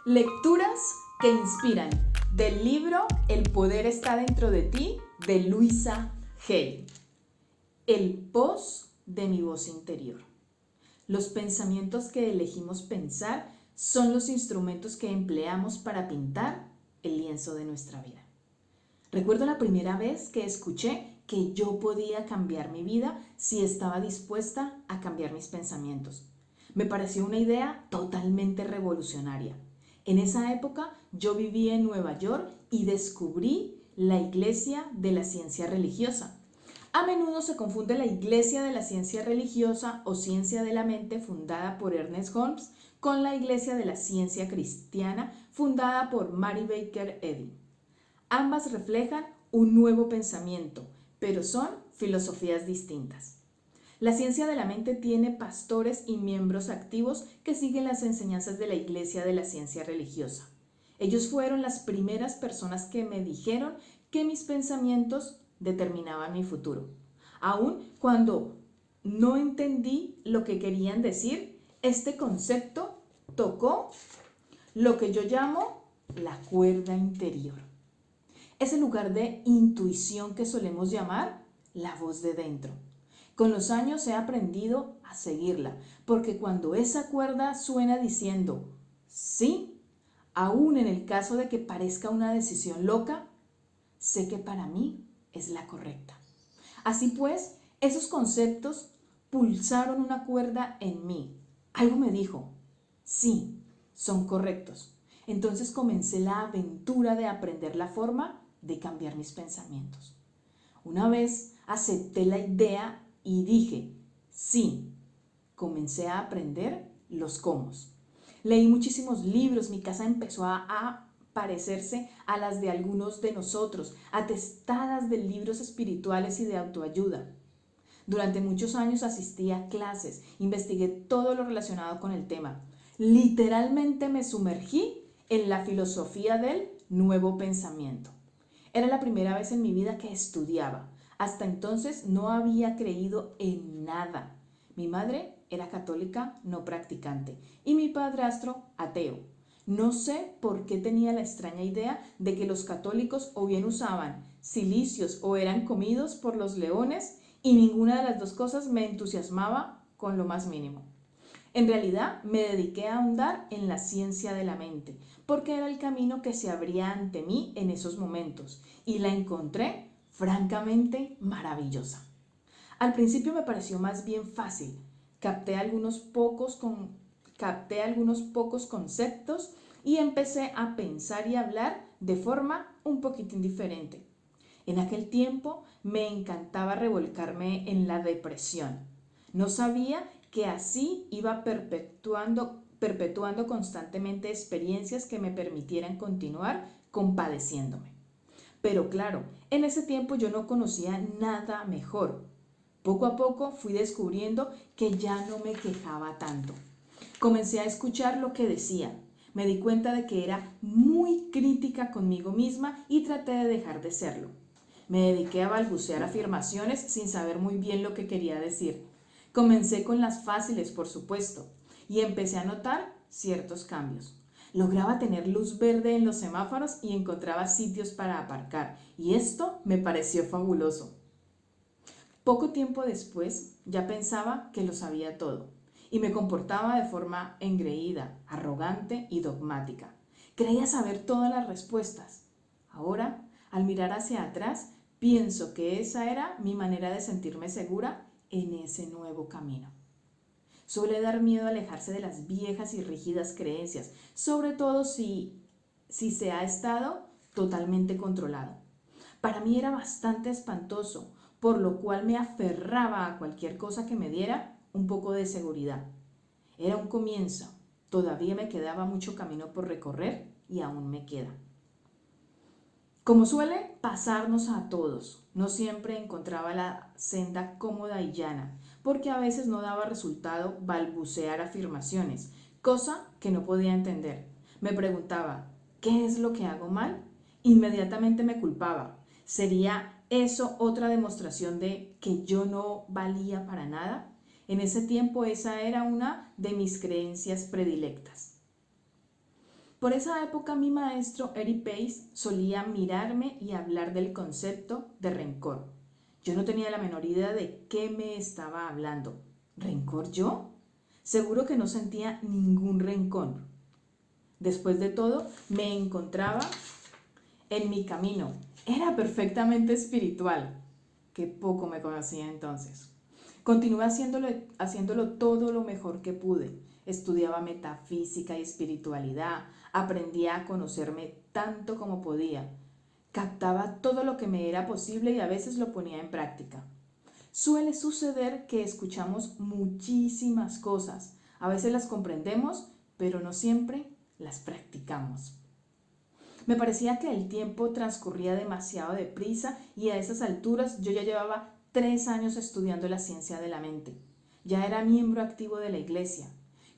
Lecturas que inspiran, del libro El poder está dentro de ti, de Louisa Hay. El poz de mi voz interior. Los pensamientos que elegimos pensar son los instrumentos que empleamos para pintar el lienzo de nuestra vida. Recuerdo la primera vez que escuché que yo podía cambiar mi vida si estaba dispuesta a cambiar mis pensamientos. Me pareció una idea totalmente revolucionaria. En esa época yo vivía en Nueva York y descubrí la Iglesia de la Ciencia Religiosa. A menudo se confunde la Iglesia de la Ciencia Religiosa o Ciencia de la Mente fundada por Ernest Holmes con la Iglesia de la Ciencia Cristiana fundada por Mary Baker Eddy. Ambas reflejan un nuevo pensamiento, pero son filosofías distintas. La ciencia de la mente tiene pastores y miembros activos que siguen las enseñanzas de la Iglesia de la Ciencia Religiosa. Ellos fueron las primeras personas que me dijeron que mis pensamientos determinaban mi futuro. Aun cuando no entendí lo que querían decir, este concepto tocó lo que yo llamo la cuerda interior. Ese lugar de intuición que solemos llamar la voz de dentro. Con los años he aprendido a seguirla, porque cuando esa cuerda suena diciendo sí, aún en el caso de que parezca una decisión loca, sé que para mí es la correcta. Así pues, esos conceptos pulsaron una cuerda en mí. Algo me dijo, sí, son correctos. Entonces comencé la aventura de aprender la forma de cambiar mis pensamientos. Una vez acepté la idea y dije, sí, comencé a aprender los cómo. Leí muchísimos libros, mi casa empezó a parecerse a las de algunos de nosotros, atestadas de libros espirituales y de autoayuda. Durante muchos años asistí a clases, investigué todo lo relacionado con el tema. Literalmente me sumergí en la filosofía del nuevo pensamiento. Era la primera vez en mi vida que estudiaba. Hasta entonces no había creído en nada. Mi madre era católica no practicante y mi padrastro ateo. No sé por qué tenía la extraña idea de que los católicos o bien usaban cilicios o eran comidos por los leones y ninguna de las dos cosas me entusiasmaba con lo más mínimo. En realidad me dediqué a ahondar en la ciencia de la mente, porque era el camino que se abría ante mí en esos momentos, y la encontré francamente maravillosa. Al principio me pareció más bien fácil, capté algunos pocos conceptos y empecé a pensar y hablar de forma un poquitín diferente. En aquel tiempo me encantaba revolcarme en la depresión. No sabía que así iba perpetuando constantemente experiencias que me permitieran continuar compadeciéndome. Pero claro, en ese tiempo yo no conocía nada mejor. Poco a poco fui descubriendo que ya no me quejaba tanto. Comencé a escuchar lo que decía. Me di cuenta de que era muy crítica conmigo misma y traté de dejar de serlo. Me dediqué a balbucear afirmaciones sin saber muy bien lo que quería decir. Comencé con las fáciles, por supuesto, y empecé a notar ciertos cambios. Lograba tener luz verde en los semáforos y encontraba sitios para aparcar, y esto me pareció fabuloso. Poco tiempo después ya pensaba que lo sabía todo, y me comportaba de forma engreída, arrogante y dogmática. Creía saber todas las respuestas. Ahora, al mirar hacia atrás, pienso que esa era mi manera de sentirme segura en ese nuevo camino. Suele dar miedo alejarse de las viejas y rígidas creencias, sobre todo si se ha estado totalmente controlado. Para mí era bastante espantoso, por lo cual me aferraba a cualquier cosa que me diera un poco de seguridad. Era un comienzo, todavía me quedaba mucho camino por recorrer y aún me queda. Como suele pasarnos a todos, no siempre encontraba la senda cómoda y llana, porque a veces no daba resultado balbucear afirmaciones, cosa que no podía entender. Me preguntaba, ¿qué es lo que hago mal? Inmediatamente me culpaba. ¿Sería eso otra demostración de que yo no valía para nada? En ese tiempo esa era una de mis creencias predilectas. Por esa época mi maestro Eric Pace solía mirarme y hablar del concepto de rencor. Yo no tenía la menor idea de qué me estaba hablando. ¿Rencor yo? Seguro que no sentía ningún rencor. Después de todo, me encontraba en mi camino. Era perfectamente espiritual. Qué poco me conocía entonces. Continué haciéndolo todo lo mejor que pude. Estudiaba metafísica y espiritualidad. Aprendía a conocerme tanto como podía. Captaba todo lo que me era posible y a veces lo ponía en práctica. Suele suceder que escuchamos muchísimas cosas. A veces las comprendemos, pero no siempre las practicamos. Me parecía que el tiempo transcurría demasiado deprisa y a esas alturas yo ya llevaba 3 años estudiando la ciencia de la mente. Ya era miembro activo de la iglesia.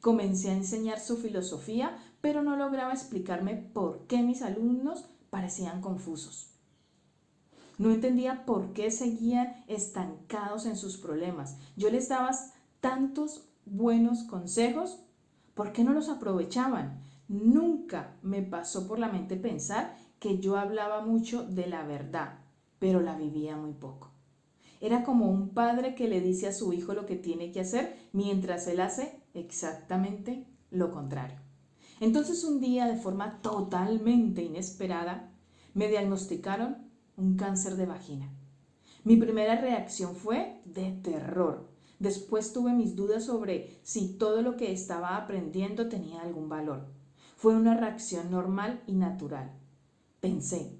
Comencé a enseñar su filosofía, pero no lograba explicarme por qué mis alumnos parecían confusos. No entendía por qué seguían estancados en sus problemas. Yo les daba tantos buenos consejos, ¿por qué no los aprovechaban? Nunca me pasó por la mente pensar que yo hablaba mucho de la verdad, pero la vivía muy poco. Era como un padre que le dice a su hijo lo que tiene que hacer mientras él hace exactamente lo contrario. Entonces un día, de forma totalmente inesperada, me diagnosticaron un cáncer de vagina. Mi primera reacción fue de terror. Después tuve mis dudas sobre si todo lo que estaba aprendiendo tenía algún valor. Fue una reacción normal y natural. Pensé,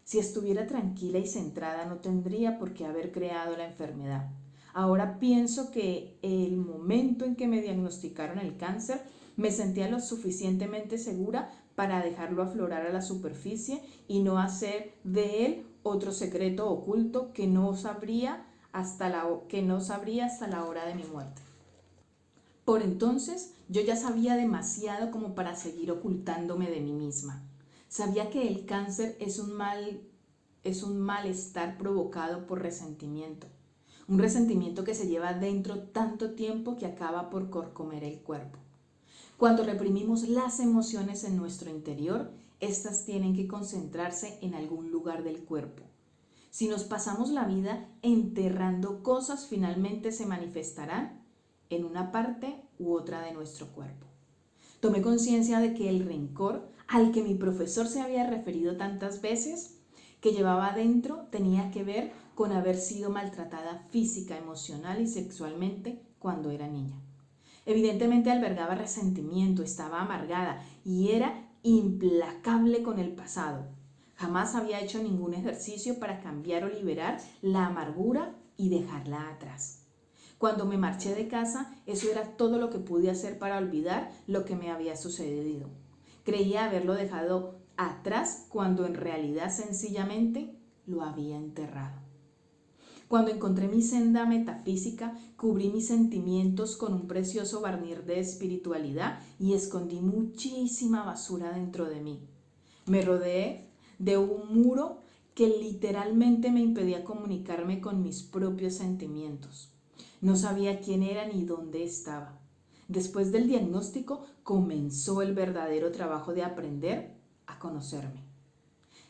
si estuviera tranquila y centrada no tendría por qué haber creado la enfermedad. Ahora pienso que el momento en que me diagnosticaron el cáncer me sentía lo suficientemente segura para dejarlo aflorar a la superficie y no hacer de él otro secreto oculto que no sabría hasta la hora de mi muerte. Por entonces yo ya sabía demasiado como para seguir ocultándome de mí misma. Sabía que el cáncer es un malestar provocado por resentimiento. Un resentimiento que se lleva dentro tanto tiempo que acaba por corcomer el cuerpo. Cuando reprimimos las emociones en nuestro interior, estas tienen que concentrarse en algún lugar del cuerpo. Si nos pasamos la vida enterrando cosas, finalmente se manifestarán en una parte u otra de nuestro cuerpo. Tomé conciencia de que el rencor al que mi profesor se había referido tantas veces, que llevaba adentro, tenía que ver con haber sido maltratada física, emocional y sexualmente cuando era niña. Evidentemente albergaba resentimiento, estaba amargada y era implacable con el pasado. Jamás había hecho ningún ejercicio para cambiar o liberar la amargura y dejarla atrás. Cuando me marché de casa, eso era todo lo que pude hacer para olvidar lo que me había sucedido. Creía haberlo dejado atrás cuando en realidad sencillamente lo había enterrado. Cuando encontré mi senda metafísica, cubrí mis sentimientos con un precioso barniz de espiritualidad y escondí muchísima basura dentro de mí. Me rodeé de un muro que literalmente me impedía comunicarme con mis propios sentimientos. No sabía quién era ni dónde estaba. Después del diagnóstico comenzó el verdadero trabajo de aprender a conocerme.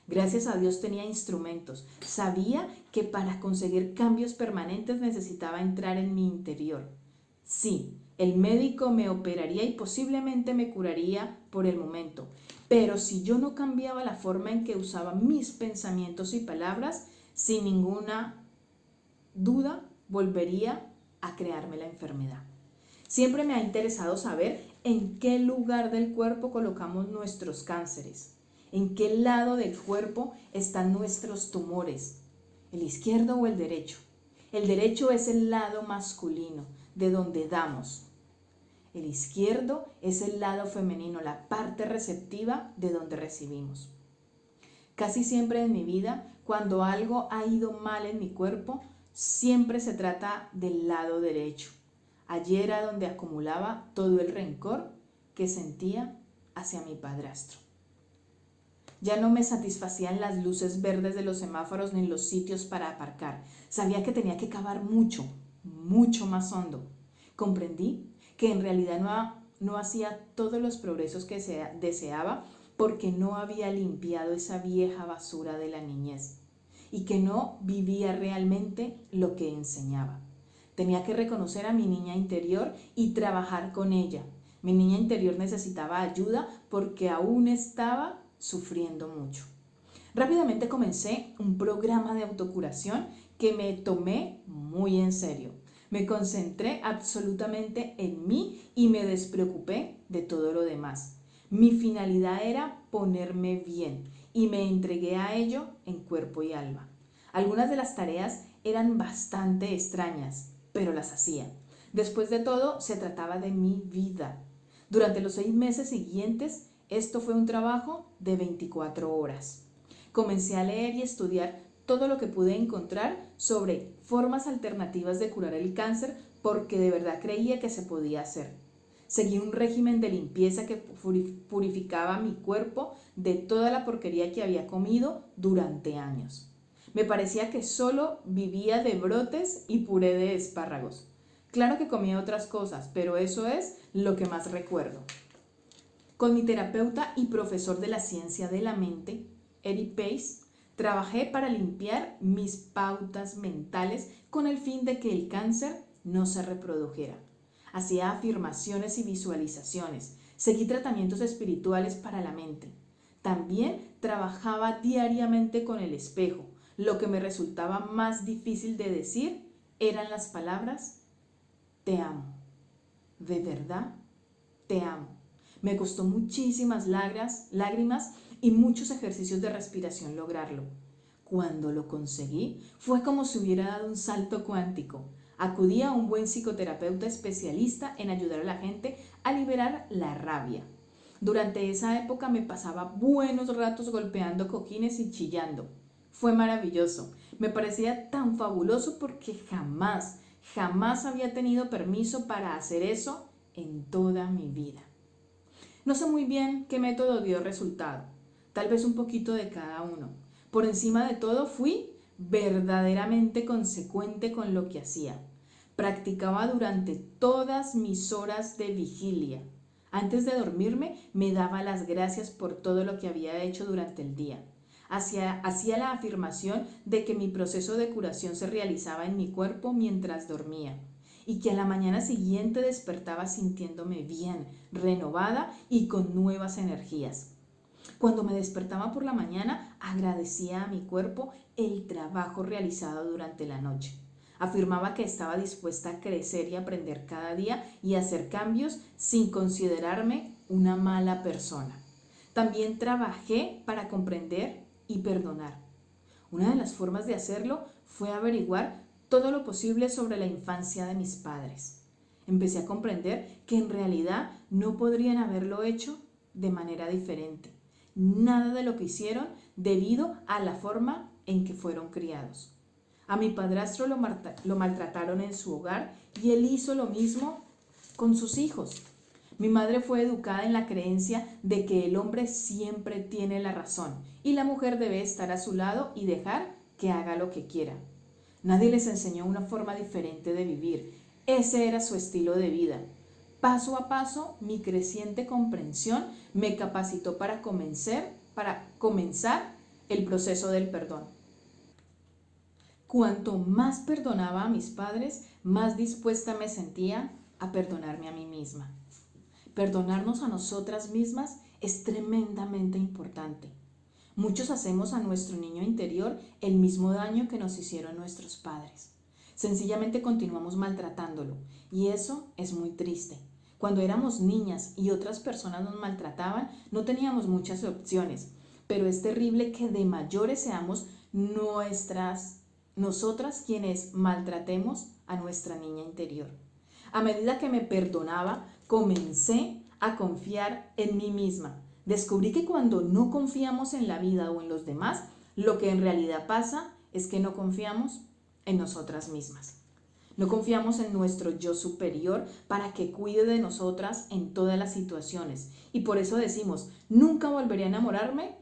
Gracias a Dios tenía instrumentos. Sabía que para conseguir cambios permanentes necesitaba entrar en mi interior. Sí, el médico me operaría y posiblemente me curaría por el momento, pero si yo no cambiaba la forma en que usaba mis pensamientos y palabras, sin ninguna duda volvería a crearme la enfermedad. Siempre me ha interesado saber en qué lugar del cuerpo colocamos nuestros cánceres, en qué lado del cuerpo están nuestros tumores, el izquierdo o el derecho. El derecho es el lado masculino, de donde damos. El izquierdo es el lado femenino, la parte receptiva de donde recibimos. Casi siempre en mi vida, cuando algo ha ido mal en mi cuerpo, siempre se trata del lado derecho. Allí era donde acumulaba todo el rencor que sentía hacia mi padrastro. Ya no me satisfacían las luces verdes de los semáforos ni los sitios para aparcar. Sabía que tenía que cavar mucho, mucho más hondo. Comprendí que en realidad no hacía todos los progresos que deseaba porque no había limpiado esa vieja basura de la niñez y que no vivía realmente lo que enseñaba. Tenía que reconocer a mi niña interior y trabajar con ella. Mi niña interior necesitaba ayuda porque aún estaba sufriendo mucho. Rápidamente comencé un programa de autocuración que me tomé muy en serio. Me concentré absolutamente en mí y me despreocupé de todo lo demás. Mi finalidad era ponerme bien y me entregué a ello en cuerpo y alma. Algunas de las tareas eran bastante extrañas, pero las hacía. Después de todo, se trataba de mi vida. Durante los 6 meses siguientes, esto fue un trabajo de 24 horas. Comencé a leer y estudiar todo lo que pude encontrar sobre formas alternativas de curar el cáncer porque de verdad creía que se podía hacer. Seguí un régimen de limpieza que purificaba mi cuerpo de toda la porquería que había comido durante años. Me parecía que solo vivía de brotes y puré de espárragos. Claro que comía otras cosas, pero eso es lo que más recuerdo. Con mi terapeuta y profesor de la ciencia de la mente, Eric Pace, trabajé para limpiar mis pautas mentales con el fin de que el cáncer no se reprodujera. Hacía afirmaciones y visualizaciones. Seguí tratamientos espirituales para la mente. También trabajaba diariamente con el espejo. Lo que me resultaba más difícil de decir eran las palabras te amo. De verdad, te amo. Me costó muchísimas lágrimas y muchos ejercicios de respiración lograrlo. Cuando lo conseguí, fue como si hubiera dado un salto cuántico. Acudí a un buen psicoterapeuta especialista en ayudar a la gente a liberar la rabia. Durante esa época me pasaba buenos ratos golpeando cojines y chillando. Fue maravilloso. Me parecía tan fabuloso porque jamás había tenido permiso para hacer eso en toda mi vida. No sé muy bien qué método dio resultado, tal vez un poquito de cada uno. Por encima de todo fui verdaderamente consecuente con lo que hacía. Practicaba durante todas mis horas de vigilia. Antes de dormirme me daba las gracias por todo lo que había hecho durante el día. Hacía la afirmación de que mi proceso de curación se realizaba en mi cuerpo mientras dormía y que a la mañana siguiente despertaba sintiéndome bien, renovada y con nuevas energías. Cuando me despertaba por la mañana, agradecía a mi cuerpo el trabajo realizado durante la noche. Afirmaba que estaba dispuesta a crecer y aprender cada día y hacer cambios sin considerarme una mala persona. También trabajé para comprender y perdonar. Una de las formas de hacerlo fue averiguar todo lo posible sobre la infancia de mis padres. Empecé a comprender que en realidad no podrían haberlo hecho de manera diferente. Nada de lo que hicieron debido a la forma en que fueron criados. A mi padrastro lo maltrataron en su hogar y él hizo lo mismo con sus hijos. Mi madre fue educada en la creencia de que el hombre siempre tiene la razón y la mujer debe estar a su lado y dejar que haga lo que quiera. Nadie les enseñó una forma diferente de vivir. Ese era su estilo de vida. Paso a paso, mi creciente comprensión me capacitó para comenzar el proceso del perdón. Cuanto más perdonaba a mis padres, más dispuesta me sentía a perdonarme a mí misma. Perdonarnos a nosotras mismas es tremendamente importante. Muchos hacemos a nuestro niño interior el mismo daño que nos hicieron nuestros padres. Sencillamente continuamos maltratándolo y eso es muy triste. Cuando éramos niñas y otras personas nos maltrataban, no teníamos muchas opciones, pero es terrible que de mayores seamos nosotras quienes maltratemos a nuestra niña interior. A medida que me perdonaba, comencé a confiar en mí misma. Descubrí que cuando no confiamos en la vida o en los demás, lo que en realidad pasa es que no confiamos en nosotras mismas. No confiamos en nuestro yo superior para que cuide de nosotras en todas las situaciones. Y por eso decimos, nunca volveré a enamorarme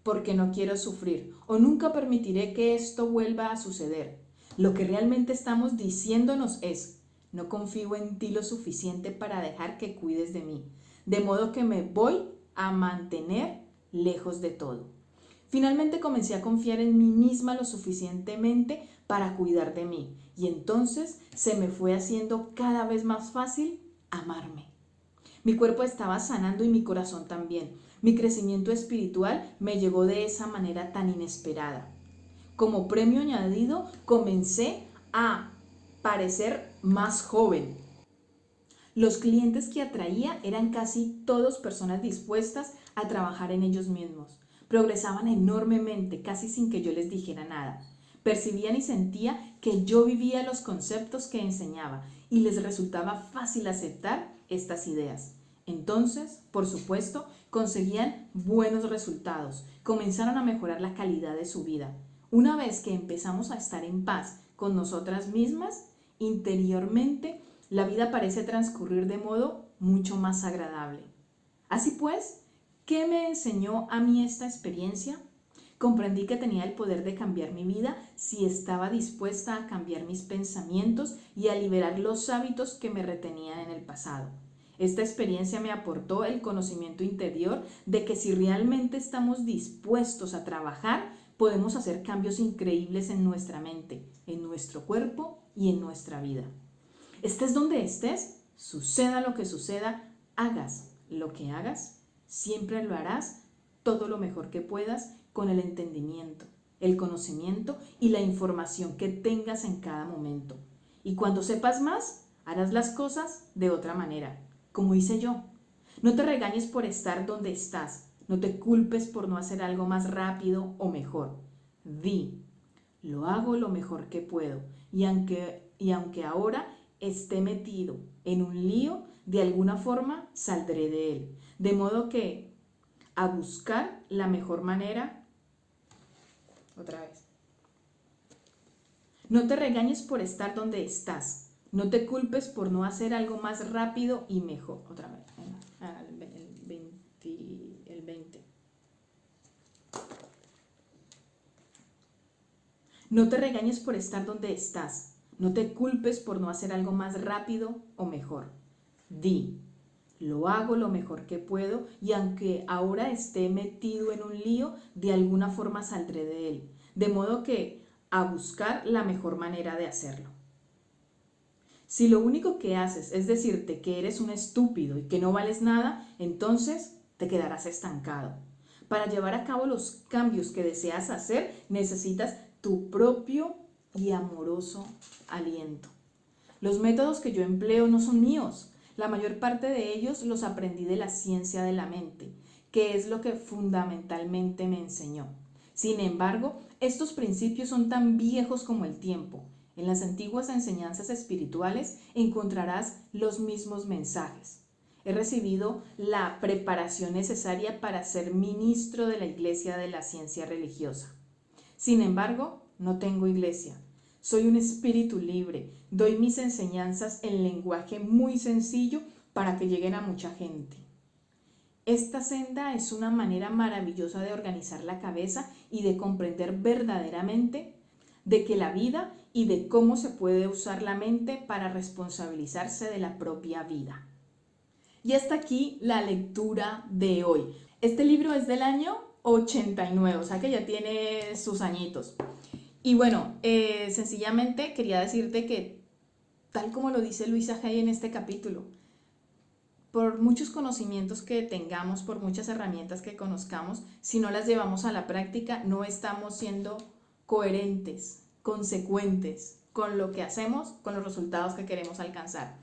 porque no quiero sufrir o nunca permitiré que esto vuelva a suceder. Lo que realmente estamos diciéndonos es, No confío en ti lo suficiente para dejar que cuides de mí, de modo que me voy a mantener lejos de todo. Finalmente comencé a confiar en mí misma lo suficientemente para cuidar de mí, y entonces se me fue haciendo cada vez más fácil amarme. Mi cuerpo estaba sanando y mi corazón también. Mi crecimiento espiritual me llegó de esa manera tan inesperada. Como premio añadido, comencé a parecer más joven. Los clientes que atraía eran casi todos personas dispuestas a trabajar en ellos mismos. Progresaban enormemente, casi sin que yo les dijera nada. Percibían y sentía que yo vivía los conceptos que enseñaba y les resultaba fácil aceptar estas ideas. Entonces, por supuesto, conseguían buenos resultados, comenzaron a mejorar la calidad de su vida. Una vez que empezamos a estar en paz con nosotras mismas, interiormente, la vida parece transcurrir de modo mucho más agradable. Así pues, ¿qué me enseñó a mí esta experiencia? Comprendí que tenía el poder de cambiar mi vida si estaba dispuesta a cambiar mis pensamientos y a liberar los hábitos que me retenían en el pasado. Esta experiencia me aportó el conocimiento interior de que si realmente estamos dispuestos a trabajar, podemos hacer cambios increíbles en nuestra mente, en nuestro cuerpo y en nuestra vida. Estés donde estés, suceda lo que suceda, hagas lo que hagas, siempre lo harás todo lo mejor que puedas con el entendimiento, el conocimiento y la información que tengas en cada momento. Y cuando sepas más, harás las cosas de otra manera, como hice yo. No te regañes por estar donde estás, no te culpes por no hacer algo más rápido o mejor. Di, lo hago lo mejor que puedo y aunque ahora esté metido en un lío, de alguna forma saldré de él. De modo que a buscar la mejor manera. Otra vez. No te regañes por estar donde estás. No te culpes por no hacer algo más rápido y mejor. Otra vez. El 20. No te regañes por estar donde estás. No te culpes por no hacer algo más rápido o mejor. Di, lo hago lo mejor que puedo y aunque ahora esté metido en un lío, de alguna forma saldré de él. De modo que a buscar la mejor manera de hacerlo. Si lo único que haces es decirte que eres un estúpido y que no vales nada, entonces te quedarás estancado. Para llevar a cabo los cambios que deseas hacer, necesitas tu propio y amoroso aliento. Los métodos que yo empleo no son míos. La mayor parte de ellos los aprendí de la ciencia de la mente, que es lo que fundamentalmente me enseñó. Sin embargo, estos principios son tan viejos como el tiempo. En las antiguas enseñanzas espirituales encontrarás los mismos mensajes. He recibido la preparación necesaria para ser ministro de la Iglesia de la Ciencia Religiosa. Sin embargo, no tengo iglesia. Soy un espíritu libre. Doy mis enseñanzas en lenguaje muy sencillo para que lleguen a mucha gente. Esta senda es una manera maravillosa de organizar la cabeza y de comprender verdaderamente de que la vida y de cómo se puede usar la mente para responsabilizarse de la propia vida. Y hasta aquí la lectura de hoy. Este libro es del año 89, o sea que ya tiene sus añitos. Y bueno, sencillamente quería decirte que, tal como lo dice Louisa Hay en este capítulo, por muchos conocimientos que tengamos, por muchas herramientas que conozcamos, si no las llevamos a la práctica, no estamos siendo coherentes, consecuentes con lo que hacemos, con los resultados que queremos alcanzar.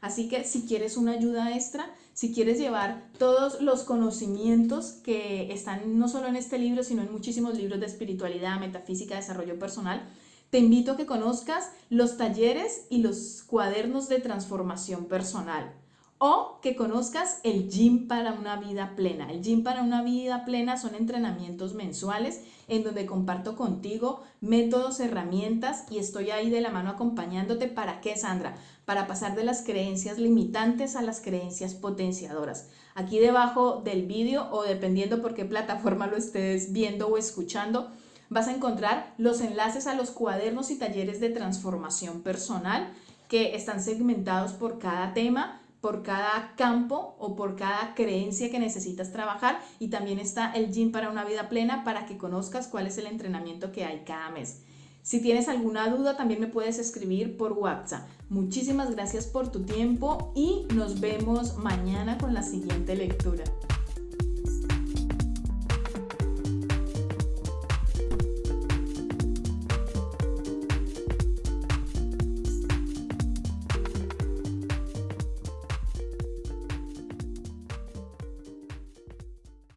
Así que si quieres una ayuda extra, si quieres llevar todos los conocimientos que están no solo en este libro, sino en muchísimos libros de espiritualidad, metafísica, desarrollo personal, te invito a que conozcas los talleres y los cuadernos de transformación personal. O que conozcas el Gym para una vida plena. El Gym para una vida plena son entrenamientos mensuales en donde comparto contigo métodos, herramientas y estoy ahí de la mano acompañándote. ¿Para qué, Sandra? Para pasar de las creencias limitantes a las creencias potenciadoras. Aquí debajo del vídeo o dependiendo por qué plataforma lo estés viendo o escuchando, vas a encontrar los enlaces a los cuadernos y talleres de transformación personal que están segmentados por cada tema, por cada campo o por cada creencia que necesitas trabajar, y también está el Gym para una vida plena para que conozcas cuál es el entrenamiento que hay cada mes. Si tienes alguna duda, también me puedes escribir por WhatsApp. Muchísimas gracias por tu tiempo y nos vemos mañana con la siguiente lectura.